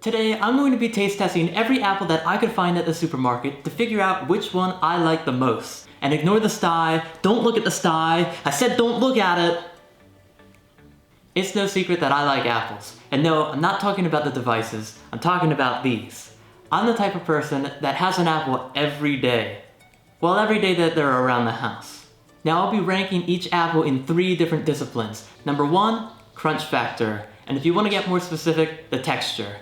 Today, I'm going to be taste testing every apple that I could find at the supermarket to figure out which one I like the most. And ignore the sty, don't look at the sty, I said don't look at it! It's no secret that I like apples. And no, I'm not talking about the devices, I'm talking about these. I'm the type of person that has an apple every day. Well, every day that they're around the house. Now I'll be ranking each apple in 3 different disciplines. Number 1, crunch factor. And if you want to get more specific, the texture.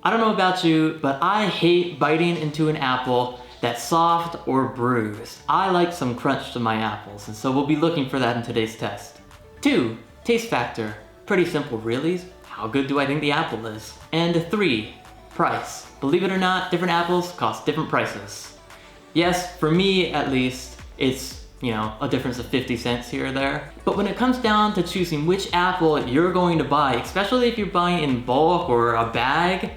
I don't know about you, but I hate biting into an apple that's soft or bruised. I like some crunch to my apples, and so we'll be looking for that in today's test. 2, taste factor. Pretty simple, really. How good do I think the apple is? And 3, price. Believe it or not, different apples cost different prices. Yes, for me at least, it's, a difference of 50 cents here or there. But when it comes down to choosing which apple you're going to buy, especially if you're buying in bulk or a bag,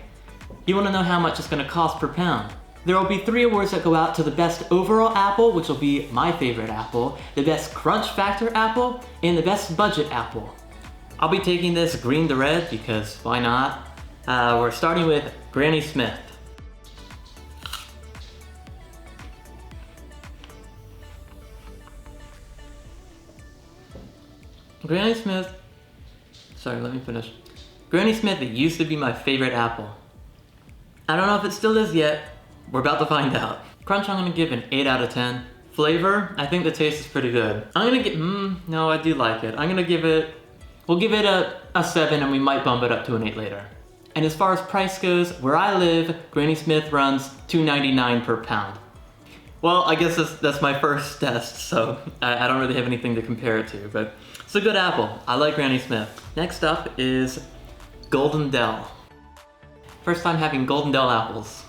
you want to know how much it's going to cost per pound. There will be 3 awards that go out to the best overall apple, which will be my favorite apple, the best crunch factor apple, and the best budget apple. I'll be taking this green to red because why not? We're starting with Granny Smith. Granny Smith, sorry, let me finish. Granny Smith used to be my favorite apple. I don't know if it still is yet. We're about to find out. Crunch, I'm gonna give an 8 out of 10. Flavor, I think the taste is pretty good. I'm gonna give, no, I do like it. I'm gonna give it, we'll give it a 7 and we might bump it up to an 8 later. And as far as price goes, where I live, Granny Smith runs $2.99 per pound. Well, I guess that's my first test, so I don't really have anything to compare it to, but it's a good apple. I like Granny Smith. Next up is Golden Dell. First time having Golden Dell apples.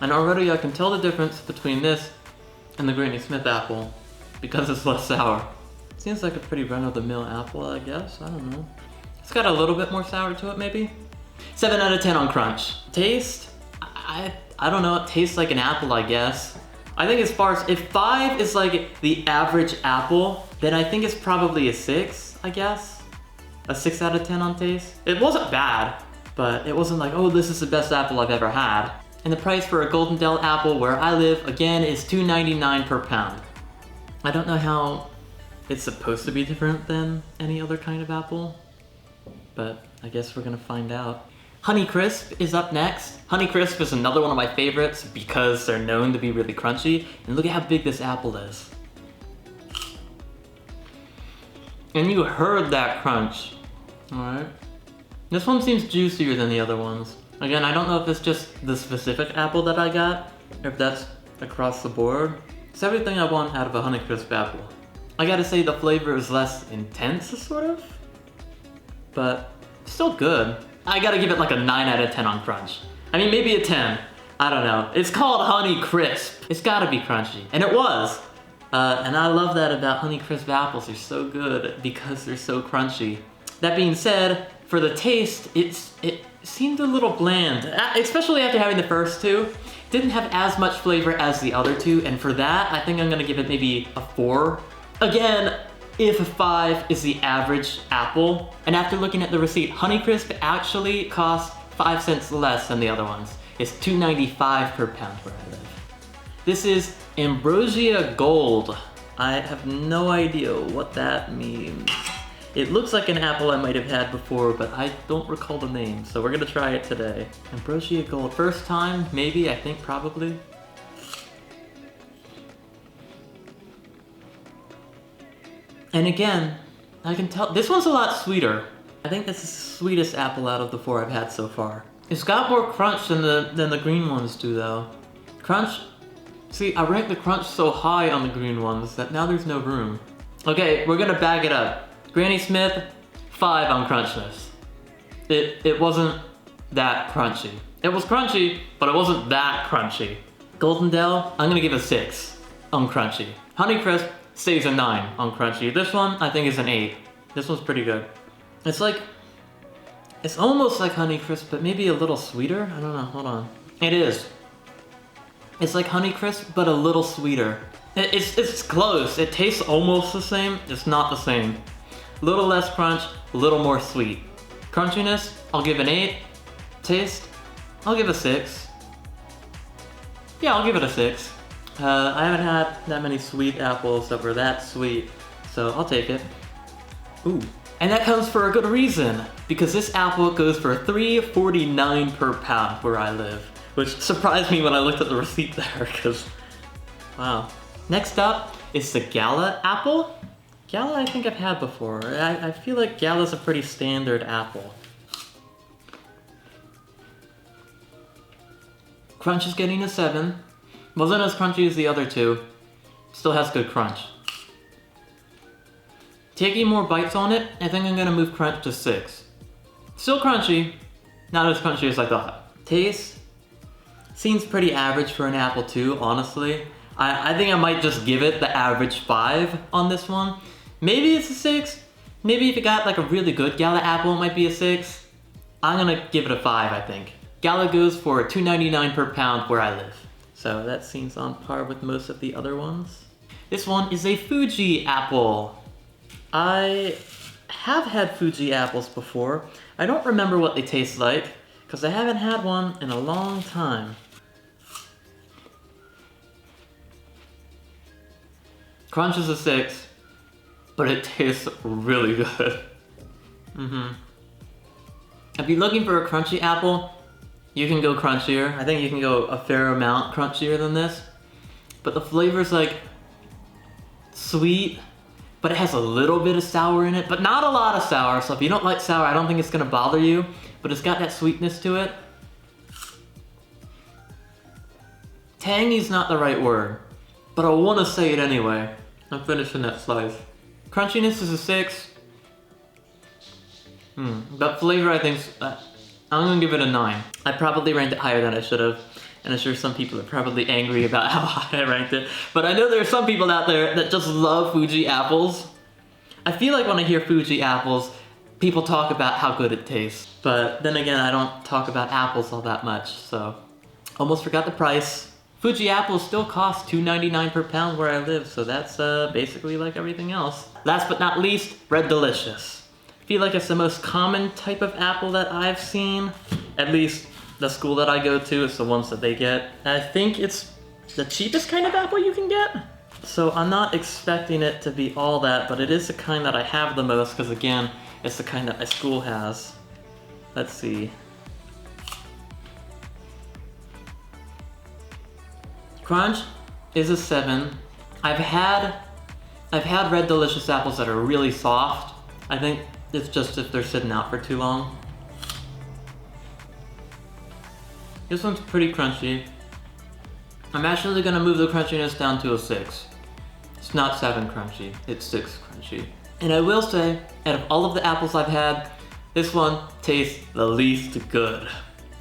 And already I can tell the difference between this and the Granny Smith apple because it's less sour. Seems like a pretty run-of-the-mill apple, I guess. I don't know. It's got a little bit more sour to it, maybe? 7 out of 10 on crunch. Taste? I don't know. It tastes like an apple, I guess. I think as far as, if 5 is like the average apple, then I think it's probably a 6, I guess. A 6 out of 10 on taste. It wasn't bad, but it wasn't like, oh, this is the best apple I've ever had. And the price for a Golden Dell apple where I live, again, is $2.99 per pound. I don't know how it's supposed to be different than any other kind of apple, but I guess we're gonna find out. Honeycrisp is up next. Honeycrisp is another one of my favorites because they're known to be really crunchy. And look at how big this apple is. And you heard that crunch, all right? This one seems juicier than the other ones. Again, I don't know if it's just the specific apple that I got, or if that's across the board. It's everything I want out of a Honeycrisp apple. I gotta say the flavor is less intense, sort of, but still good. I gotta give it like a 9 out of 10 on crunch. I mean, maybe a 10. I don't know. It's called Honeycrisp. It's gotta be crunchy, and it was. And I love that about Honeycrisp apples. They're so good because they're so crunchy. That being said, for the taste, it seemed a little bland, especially after having the first 2. Didn't have as much flavor as the other 2, and for that, I think I'm gonna give it maybe a 4. Again, if a 5 is the average apple, and after looking at the receipt, Honeycrisp actually costs 5 cents less than the other ones. It's $2.95 per pound where I live. This is Ambrosia Gold. I have no idea what that means. It looks like an apple I might have had before, but I don't recall the name, so we're gonna try it today. Ambrosia Gold, first time, maybe, I think probably. And again, I can tell, this one's a lot sweeter. I think this is the sweetest apple out of the 4 I've had so far. It's got more crunch than the green ones do though. Crunch, see, I ranked the crunch so high on the green ones that now there's no room. Okay, we're gonna bag it up. Granny Smith, 5 on crunchness. It wasn't that crunchy. It was crunchy, but it wasn't that crunchy. Golden Dell, I'm gonna give a 6 on crunchy. Honeycrisp stays a 9 on crunchy. This one, I think, is an 8. This one's pretty good. It's like, it's almost like Honeycrisp, but maybe a little sweeter? I don't know, hold on. It is. It's like Honeycrisp, but a little sweeter. It's close. It tastes almost the same. It's not the same. A little less crunch, a little more sweet. Crunchiness, I'll give an 8. Taste, I'll give a 6. Yeah, I'll give it a 6. I haven't had that many sweet apples that were that sweet, so I'll take it. Ooh. And that comes for a good reason, because this apple goes for $3.49 per pound where I live, which surprised me when I looked at the receipt there, because, wow. Next up is the Gala apple. Gala I think I've had before. I feel like Gala's a pretty standard apple. Crunch is getting a 7. Wasn't as crunchy as the other two. Still has good crunch. Taking more bites on it, I think I'm gonna move crunch to 6. Still crunchy, not as crunchy as I thought. Taste seems pretty average for an apple too, honestly. I think I might just give it the average 5 on this one. Maybe it's a 6. Maybe if it got like a really good Gala apple, it might be a 6. I'm gonna give it a 5, I think. Gala goes for $2.99 per pound where I live. So that seems on par with most of the other ones. This one is a Fuji apple. I have had Fuji apples before. I don't remember what they taste like, because I haven't had one in a long time. Crunch is a 6, but it tastes really good. If you're looking for a crunchy apple, you can go crunchier. I think you can go a fair amount crunchier than this. But the flavor's like sweet, but it has a little bit of sour in it, but not a lot of sour. So if you don't like sour, I don't think it's gonna bother you, but it's got that sweetness to it. Tangy's not the right word, but I wanna say it anyway. I'm finishing that slice. Crunchiness is a 6. But flavor, I think, I'm gonna give it a 9. I probably ranked it higher than I should have, and I'm sure some people are probably angry about how high I ranked it, but I know there are some people out there that just love Fuji apples. I feel like when I hear Fuji apples, people talk about how good it tastes, but then again, I don't talk about apples all that much, so. Almost forgot the price. Fuji apples still cost $2.99 per pound where I live, so that's basically like everything else. Last but not least, Red Delicious. I feel like it's the most common type of apple that I've seen. At least the school that I go to is the ones that they get. I think it's the cheapest kind of apple you can get. So I'm not expecting it to be all that, but it is the kind that I have the most, because again, it's the kind that my school has. Let's see. Crunch is a 7. I've had Red Delicious apples that are really soft. I think it's just if they're sitting out for too long. This one's pretty crunchy. I'm actually gonna move the crunchiness down to a 6. It's not 7 crunchy, it's 6 crunchy. And I will say, out of all of the apples I've had, this one tastes the least good.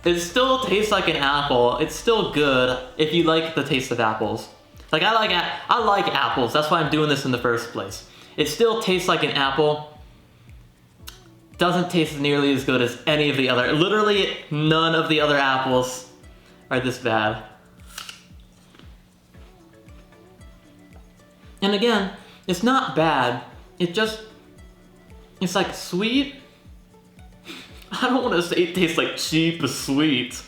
It still tastes like an apple. It's still good if you like the taste of apples. Like I like apples, that's why I'm doing this in the first place. It still tastes like an apple. Doesn't taste nearly as good as any of the other, literally none of the other apples are this bad. And again, it's not bad, it's like sweet. I don't want to say it tastes like cheap sweet,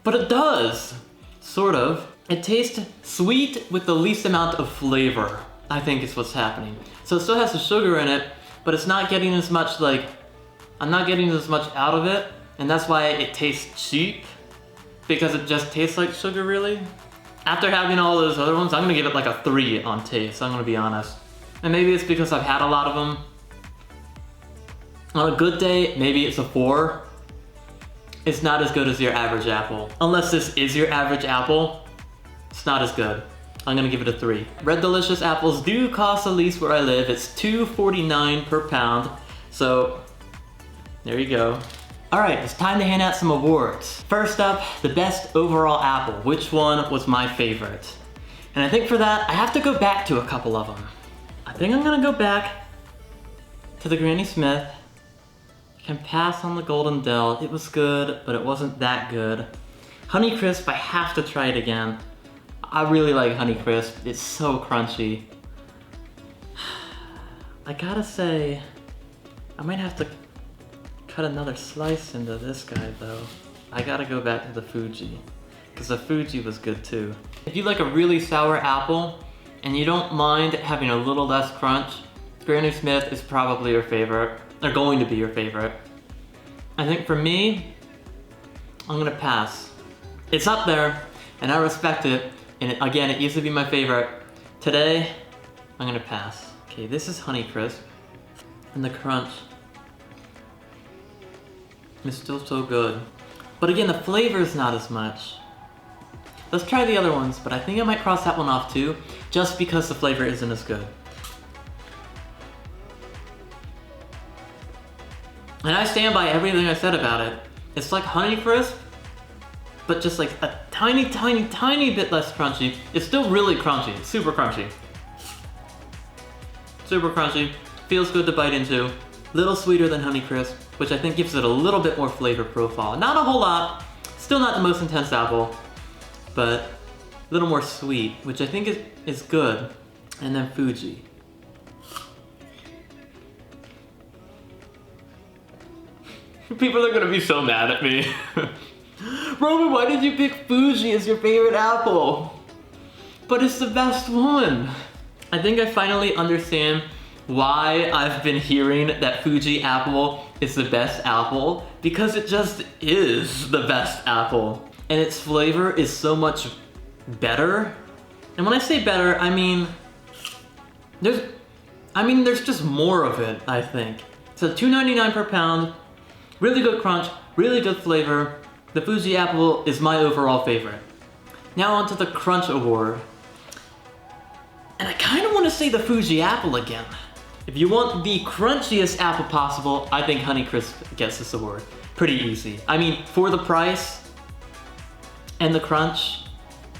but it does, sort of. It tastes sweet with the least amount of flavor, I think is what's happening. So it still has the sugar in it, but it's not getting as much I'm not getting as much out of it, and that's why it tastes cheap, because it just tastes like sugar really. After having all those other ones, I'm gonna give it like a 3 on taste, I'm gonna be honest. And maybe it's because I've had a lot of them. On a good day, maybe it's a 4. It's not as good as your average apple. Unless this is your average apple, it's not as good. I'm gonna give it a 3. Red Delicious apples do cost the least where I live. It's $2.49 per pound. So, there you go. All right, it's time to hand out some awards. First up, the best overall apple. Which one was my favorite? And I think for that, I have to go back to a couple of them. I think I'm gonna go back to the Granny Smith. Can pass on the Golden Dell. It was good, but it wasn't that good. Honeycrisp, I have to try it again. I really like Honeycrisp. It's so crunchy. I gotta say, I might have to cut another slice into this guy though. I gotta go back to the Fuji, because the Fuji was good too. If you like a really sour apple, and you don't mind having a little less crunch, Granny Smith is probably your favorite, or going to be your favorite. I think for me, I'm gonna pass. It's up there, and I respect it, and again, it used to be my favorite. Today, I'm gonna pass. Okay, this is Honeycrisp, and the crunch is still so good. But again, the flavor is not as much. Let's try the other ones, but I think I might cross that one off too, just because the flavor isn't as good. And I stand by everything I said about it. It's like Honeycrisp, but just like a tiny, tiny, tiny bit less crunchy. It's still really crunchy, it's super crunchy. Super crunchy, feels good to bite into. Little sweeter than Honeycrisp, which I think gives it a little bit more flavor profile. Not a whole lot, still not the most intense apple, but a little more sweet, which I think is good. And then Fuji. People are gonna be so mad at me. Roman, why did you pick Fuji as your favorite apple? But it's the best one. I think I finally understand why I've been hearing that Fuji apple is the best apple, because it just is the best apple. And its flavor is so much better. And when I say better, I mean there's just more of it, I think. So $2.99 per pound, really good crunch, really good flavor. The Fuji apple is my overall favorite. Now onto the Crunch Award. And I kind of want to say the Fuji apple again. If you want the crunchiest apple possible, I think Honeycrisp gets this award. Pretty easy. I mean, for the price and the crunch,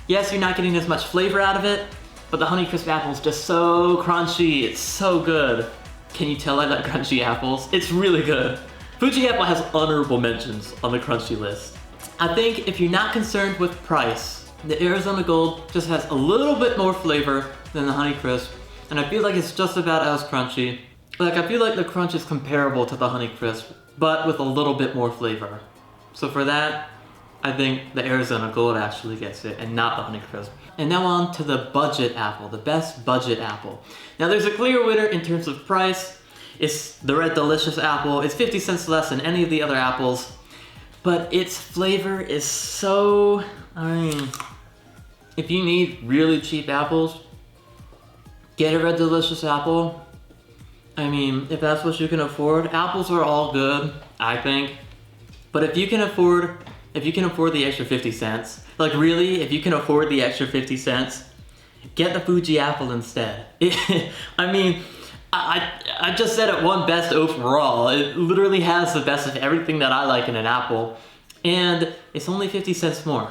yes, you're not getting as much flavor out of it, but the Honeycrisp apple is just so crunchy. It's so good. Can you tell I like crunchy apples? It's really good. Fuji apple has honorable mentions on the crunchy list. I think if you're not concerned with price, the Arizona Gold just has a little bit more flavor than the Honeycrisp, and I feel like it's just about as crunchy. Like, I feel like the crunch is comparable to the Honeycrisp, but with a little bit more flavor. So for that, I think the Arizona Gold actually gets it, and not the Honeycrisp. And now on to the budget apple, the best budget apple. Now there's a clear winner in terms of price. It's the Red Delicious apple. It's 50 cents less than any of the other apples, but its flavor is so, I mean, if you need really cheap apples, get a Red Delicious apple. I mean, if that's what you can afford, apples are all good, I think. But if you can afford the extra 50 cents, like really, if you can afford the extra 50 cents, get the Fuji apple instead. I mean, I just said it won best overall. It literally has the best of everything that I like in an apple, and it's only 50 cents more.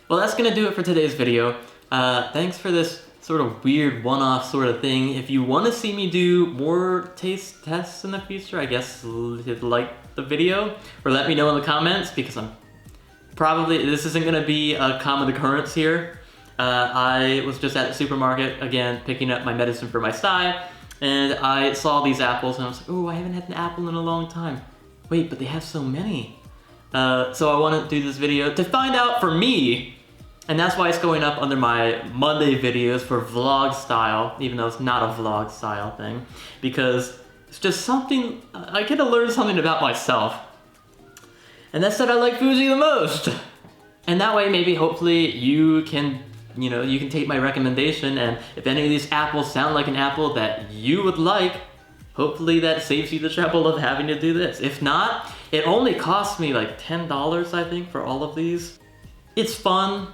Well, that's gonna do it for today's video. Thanks for this sort of weird one-off sort of thing. If you want to see me do more taste tests in the future, I guess like the video, or let me know in the comments, because this isn't gonna be a common occurrence here. I was just at the supermarket, again, picking up my medicine for my sty, and I saw these apples, and I was like, oh, I haven't had an apple in a long time. Wait, but they have so many. So I want to do this video to find out for me, and that's why it's going up under my Monday videos for vlog style, even though it's not a vlog style thing, because it's just something, I get to learn something about myself. And that's that I like Fuji the most. And that way, maybe, hopefully, you can take my recommendation, and if any of these apples sound like an apple that you would like, hopefully that saves you the trouble of having to do this. If not, it only cost me like $10, I think, for all of these. It's fun.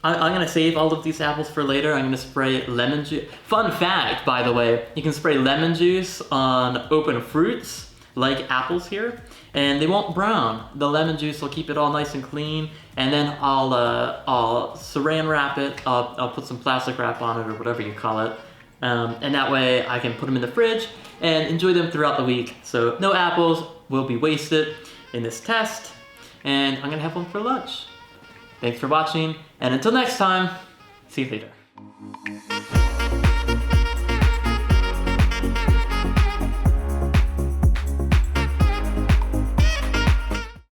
I'm gonna save all of these apples for later. I'm gonna spray lemon juice. Fun fact, by the way, you can spray lemon juice on open fruits, like apples here, and they won't brown. The lemon juice will keep it all nice and clean, and then I'll saran wrap it. I'll put some plastic wrap on it, or whatever you call it, and that way I can put them in the fridge and enjoy them throughout the week. So no apples will be wasted in this test, and I'm gonna have one for lunch. Thanks for watching, and until next time, See you later.